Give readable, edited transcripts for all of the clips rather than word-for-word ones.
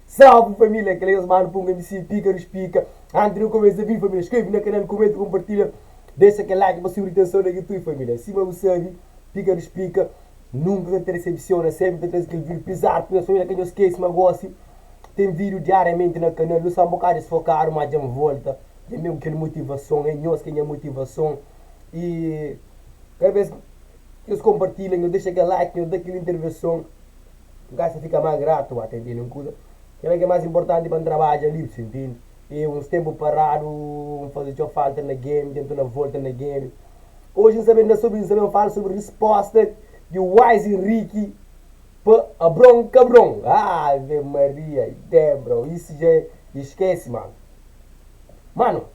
Salve família, que é mano, punga MC, pica, pica. Antes de eu começar a vir família, inscreve no canal, comenta, compartilha. Deixa aquele like para subir a atenção da YouTube família. Cima você sabe, pica, pica. Nunca te decepciona, sempre te traz aquele vídeo pisar, porque a família que eu esqueço, mas gosto. Tem vídeo diariamente no canal, não só um bocado desfocar, mas já volta. Tem mesmo aquela motivação, é nós que é motivação. E cada vez que eles compartilham, eu deixo aquele like, eu dou aquela intervenção. O gajo fica mais grato, atendendo uma coisa. Que é mais importante para o trabalho ali, você entende? E uns tempos parados, fazer sua falta na game, tentando volta na game. Hoje, sabendo sobre isso, eu falo sobre a resposta de Wise Ricky para a Bronca Bron. Ave Maria, bro, isso já esquece, mano. Mano,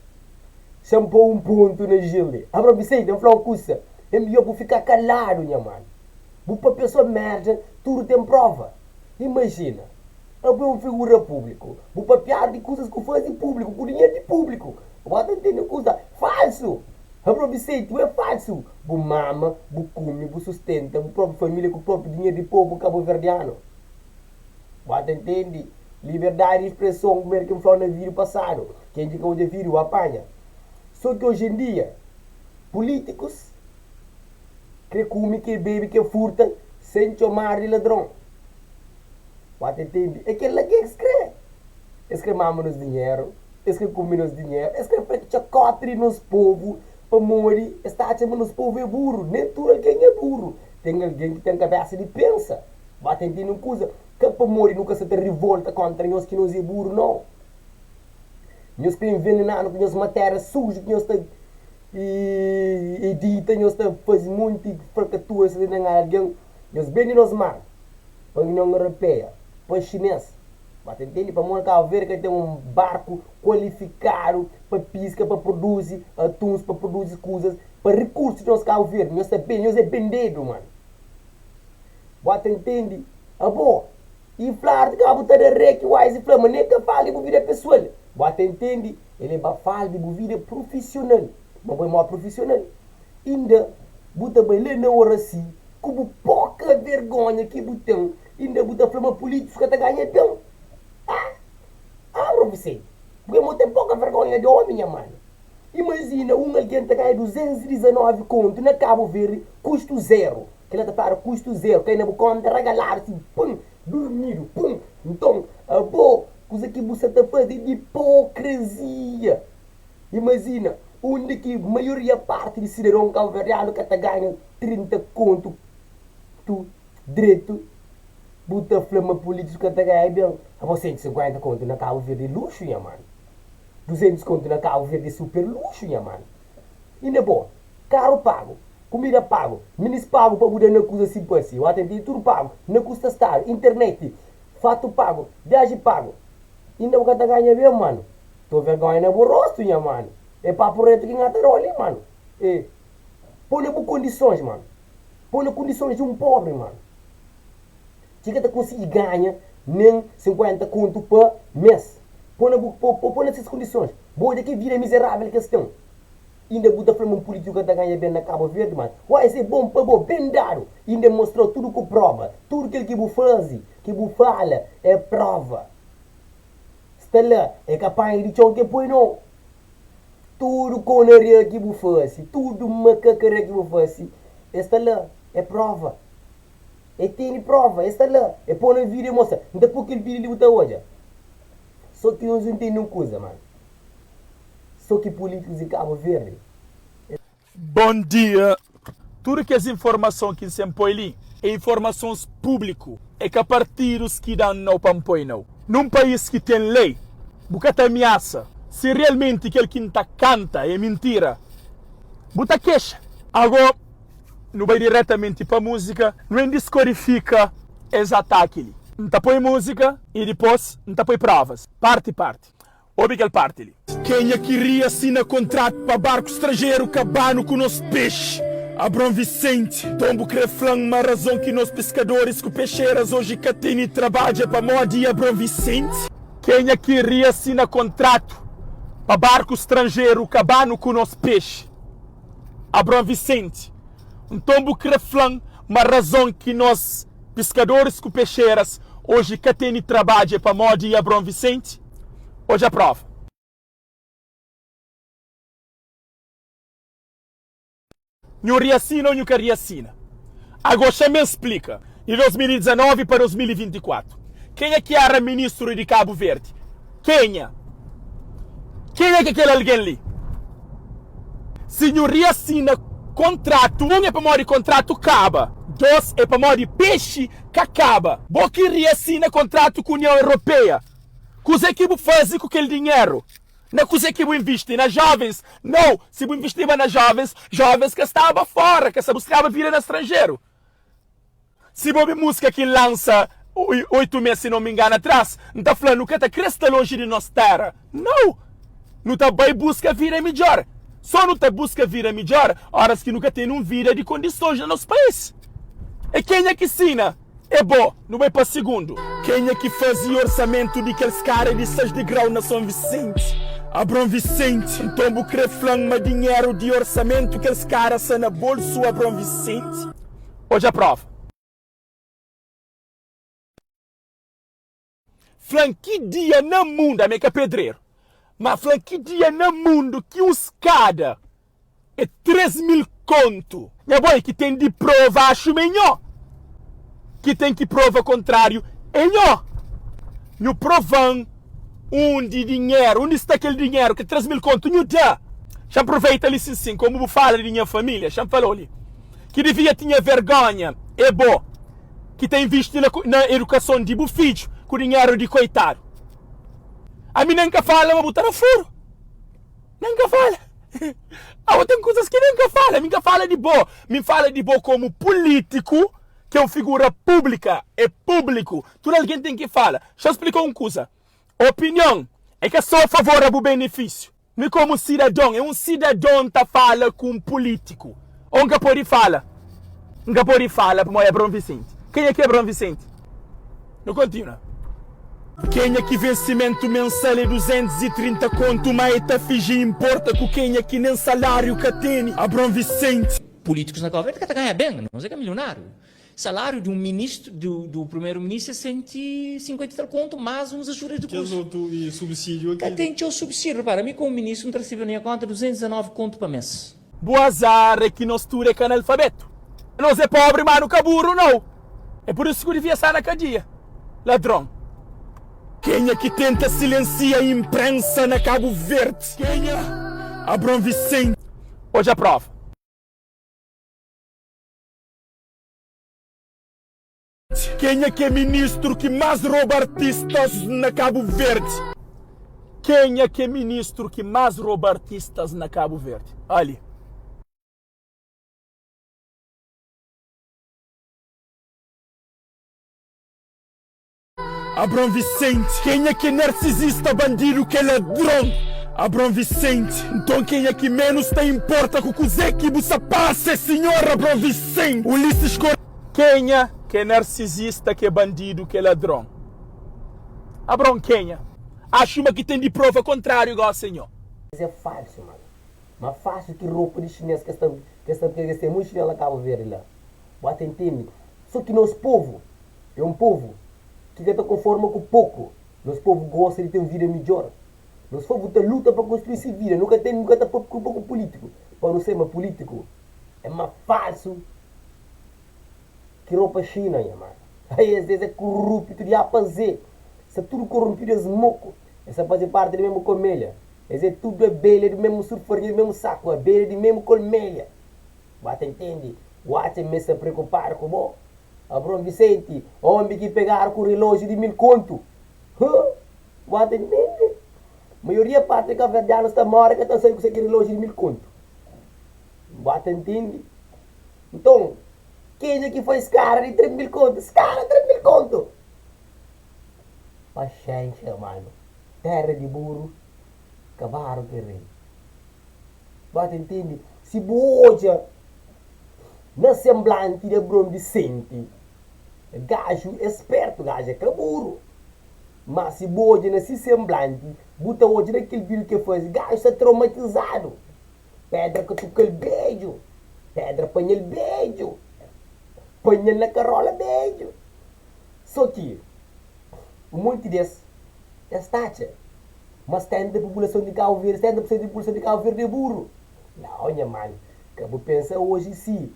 champou um ponto na gilde. A Vicente, eu falo coisa, é melhor para ficar calado, minha mano. Para a pessoa merda, tudo tem prova. Imagina. É uma figura pública. Vou papiar de coisas que fazem público, com dinheiro de público. Bota entender coisa falso. A Vicente é falso. Vou mama, vou come, vou sustenta, vou própria família com o próprio dinheiro de povo cabo-verdiano. Bota entende? Liberdade de expressão, como é que eu falo no vídeo passado. Quem diz que o vídeo apanha. Só que hoje em dia, políticos que come, que bebe, que furta, sem chamar de ladrão. Pode entender? É aquele que escreve. Escreve mama-nos dinheiro, escreve come-nos dinheiro, escreve para que chacotre nos povo, para morrer, está chamando nos povo é burro. Nem tudo alguém é burro. Tem alguém que tem cabeça de pensa. Pode entender uma coisa, que para morrer nunca se te revolta contra nós que nós é burro, não. Nós que envenenando com as matérias sujas, que nós está edita, nós está fazendo muito fracatua, se tem alguém, nós bem nos mar, para a União Europeia. Para os chineses, para entender, para montar ver que tem um barco qualificado para pesca, para produzir atuns, para produzir coisas, para recursos que nós queremos ver, nós é bem dedo, mano. Bota entende? Ah, bom, e falar de cabo de reque, wise, flama, nem que fale de vida pessoal. Bota entende? Ele vai falar de vida profissional, mas é mais profissional. Ainda, bota bem ler na hora assim, como pouca vergonha que botão. Ainda bota flama política que está ganhando. Para você. Porque eu tenho pouca vergonha de homem, minha mano. Imagina alguém que está ganhando 219 conto na Cabo Verde, custo zero. Que ela está para custo zero. Que ainda conta regalar assim, pum, dormido, pum. Então, a boa coisa que você está fazendo de hipocrisia. Imagina, onde que a maioria parte de cidadão cabo-verdiano que está ganhando 30 conto, tu, direito. Bota flama política que está ganhando a 150 conto na Cabo Verde luxo, minha mano. 200 conto na Cabo Verde super luxo, minha mano. E não é bom. Carro pago, comida pago, minis pago para mudar na coisa assim para si. Eu atendi tudo pago, não custa estar, internet, fato pago, viagem pago. E não está ganhando bem, mano. Tô vergonha no rosto, minha mano. É papo reto que engata ali, mano. É. Põe por condições, mano. Põe condições de um pobre, mano. Chega a conseguir ganhar nem 50 conto por mês. Põe nessas condições. Boa daqui vira miserável questão. Ainda buta flama um político que está ganhando bem na Cabo Verde, mano. Vai ser bom para bom, bem dado. Ainda mostrou tudo com prova. Tudo que ele faz, que fala, é prova. Está lá, é capaz de choque que põe não. Tudo com a areia que faz, tudo macacara que faz. Está lá, é prova. E tem prova, está lá. E põe no vídeo e mostra. Depois que ele vídeo ele hoje. Só que nós não entendemos uma coisa, mano. Só que políticos em Cabo Verde. Bom dia. Tudo que as informações que se põe ali é informações públicas. É que a partidos que dão não para não. Num país que tem lei, bocata ameaça. Se realmente aquele que está canta é mentira, bota queixa. Agora, não vai diretamente para a música, não descodifica esse ataque. Não põe música e depois não põe provas. Parte. Ouve aquele parte ali. Quem queria assinar contrato para barco estrangeiro cabano com os peixes? Abrão Vicente, tombo creflão, uma razão que nós pescadores com peixeiras hoje que tem trabalho para moda e Abrão Vicente? Quem queria assinar contrato para barco estrangeiro cabano com os peixes? Abrão Vicente. Um tombo creflão, uma razão que nós pescadores com peixeiras Hoje, que tem trabalho para Modi e Abrão Vicente? Hoje a prova. Não reassina ou não quer reassina? Agora me explica, de 2019 para 2024, quem é que era ministro de Cabo Verde? Quem é? Quem é que aquele alguém ali? Se não reassina contrato, um é para morrer contrato acaba, dois é para morrer peixe que acaba. Bom que reassina contrato com a União Europeia. Coisa que faz com aquele dinheiro? Não coisa que investe nas jovens. Não, se investir nas jovens, jovens que estavam fora, que se buscava vida no estrangeiro. Se bobe música que lança 8 meses, se não me engano, atrás, não está falando que está cresta longe de nossa terra. Não! Não está bem busca vida melhor. Só não está busca vida melhor, horas que nunca tem vida de condições no nosso país. E quem é que ensina? É bom, não vai para segundo. Quem é que fazia orçamento de aqueles caras de 6 de grau na São Vicente? Abrão Vicente, então vou querer flama dinheiro de orçamento que eles caras são na bolsa Abrão Vicente? Hoje a prova. Que dia no mundo, é meio pedreiro, mas que dia no mundo que os cada é 3.000 conto. É bom que tem de prova, acho melhor. Que tem que prova contrário, é melhor. No provam onde dinheiro, onde está aquele dinheiro que 3.000 conto não dá. Já aproveita ali sim, como eu falo de minha família, já falou ali. Que devia ter vergonha, é bom. Que tem visto na educação de filho com dinheiro de coitado. A mim nunca fala, mas botar a furo. Nunca fala. Tem coisas que nunca fala. Nunca fala de boa. Me fala de boa como político, que é uma figura pública. É público. Tudo alguém tem que falar. Deixa eu explicar uma coisa. Opinião é que é só a favor do benefício. Não é como cidadão. É um cidadão que fala com um político. Onde pode falar? Nunca pode falar para Abrão Vicente. Quem é que é Abrão Vicente? Não continua. Quem é que vencimento mensal é 230 conto, mas está fingir importa com quem é que nem salário que tem? Abrão Vicente. Políticos na Cabo Verde que ganha bem, não sei que é milionário. Salário de um ministro, do primeiro-ministro é 150 tal conto, mais uns ajudas de custo. Que subsídio aqui. Tem o subsídio, para mim como ministro não recebe nem a conta 219 conto para mês. Boa azar é que nós tudo é analfabeto. Nós é pobre, mas no caburo não. É por isso que eu devia estar na cadeia. Ladrão. Quem é que tenta silenciar a imprensa na Cabo Verde? Quem é? Abrão Vicente. Hoje a prova. Quem é que é ministro que mais rouba artistas na Cabo Verde? Quem é que é ministro que mais rouba artistas na Cabo Verde? Ali. Abrão Vicente. Quem é que é narcisista, bandido, que é ladrão? Abrão Vicente. Então quem é que menos te importa com o que você passa, senhor Abrão Vicente? Ulisses Cor... Quem é que é narcisista, que é bandido, que é ladrão? Abrão quem é? Acho uma que tem de prova contrário igual ao senhor. Mas é falso, mano. Mas falso que roupa de chinês que é muito chinês lá Cabo Verde lá. Bota entende? Só que nosso povo é um povo que está conforme com pouco. Nosso povo gosta de ter uma vida melhor. Nosso povo está luta para construir essa vida. Nunca está preocupado com político. Para não ser mais político. É mais falso que roupa China, mano. Aí às vezes é corrupto de fazer. Isso é tudo corrompido é moco. Essa faz parte da mesma colmeia. Esse é tudo abelha do mesmo surfarinho, do mesmo saco. Abelha do mesmo colmeia. Bata entende? Guate-me se preocupar com o Abrão Vicente, homem que pegaram com o relógio de 1.000 conto. Bata entende? A maioria parte de cabo-verdianos está morta que está saindo com esse relógio de 1.000 conto. Bata entende? Então, quem é que faz cara de 3.000 conto? Esse cara 3.000 conto. Paciência, mano. Terra de burro. Acabaram de rei. Bata entende? Se boja na semblante de Abrão Vicente, gajo esperto, gajo é caburo. Mas se boja nesse semblante, bota hoje naquele vídeo que faz, gajo está traumatizado. Pedra que toca ele beijo. Pedra põe ele beijo. Põe ele na carola beijo. Só que, um monte desse, está, mas tem da população de Cabo Verde, 70% da população de Cabo Verde é burro. Não, olha, mano, que eu penso hoje sim.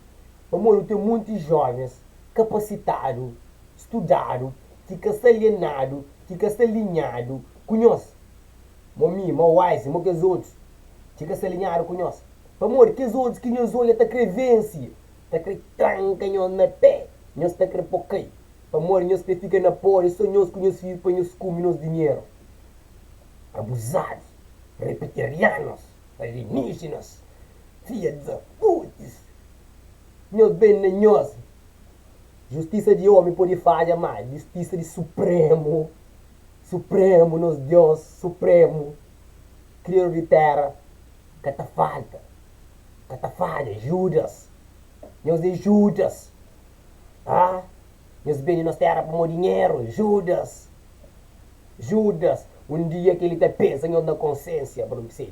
Amor, tem muitos jovens capacitados, estudados, que estão alienados, que estão alinhados, conhece? Mami, meu wise, meu que os outros, que estão alinhados, conhece? Amor, que os outros que nos olham, está a querer vencer, está a querer trancar na pé, nós está a querer poquei. Amor, nós que fica na porra, só nós que nos filhos para nós comer nosso dinheiro. Abusados, reptilianos, alienígenas, filhos da putz. Nós bem na nós. Justiça de homem pode falhar mais. Justiça de Supremo. Supremo, nosso Deus, Supremo. Criador de terra. Catafalta. Catafalha, Judas. Nós é Judas. Ah? Nós bem na terra para o dinheiro. Judas. Judas. Um dia que ele está pesando na consciência,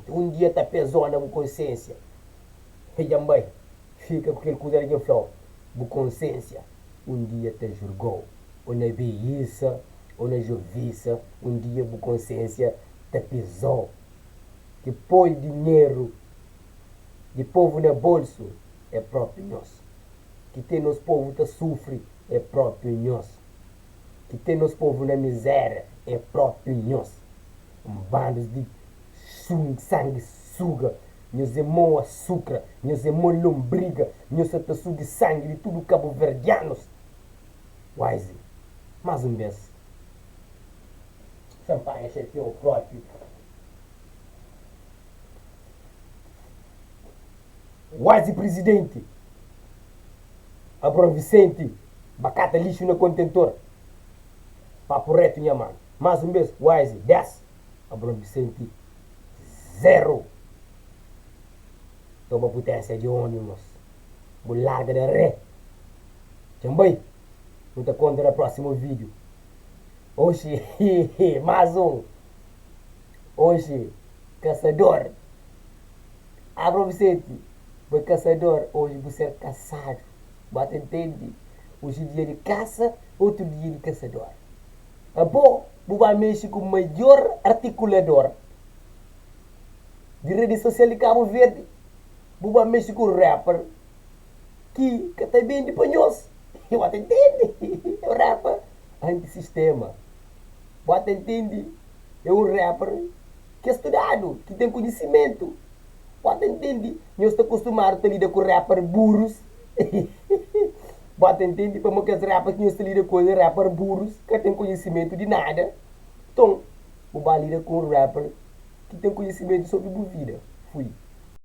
um dia está pesando na consciência. E também, fica com aquele coisa que falou, a consciência, um dia te julgou. Ou na beiça, ou na joviça, um dia a consciência te pesou. Que põe dinheiro de povo no bolso é próprio nosso. Que tem nosso povo que sofre é próprio nosso. Que tem nosso povo na miséria é próprio nosso. Bandos de sangue suga, nós irmãos açúcar, nós irmãos lombriga, nós até suga sangue de tudo cabo-verdianos. Wise, mais um vez. Sampaio é o próprio. Wise presidente. Abrão Vicente, bacata lixo no contentor. Papo reto, minha mano. Mais um vez, Wise, 10. Abrão Vicente, 0. Toma potência de ônibus. Larga da ré. Também. Não te conto no próximo vídeo. Hoje, mais um. Hoje, caçador. Abrão Vicente, foi caçador. Hoje você é caçado. Bate entende? Hoje é dia de caça, outro dia de caçador. É bom. Buba mexe com o maior articulador de rede social de Cabo Verde. Buba mexe com o rapper que está bem de panhoso. Eu até entende. É um rapper antissistema. Eu até entende. É um rapper que é estudado, que tem conhecimento. Eu até entende. Eu estou acostumado a lidar com rapper burros. Bota entende para que os rappers que estão lidando com rapper burros que tem conhecimento de nada. Então, o lida com um rapper que tem conhecimento sobre a vida. Fui.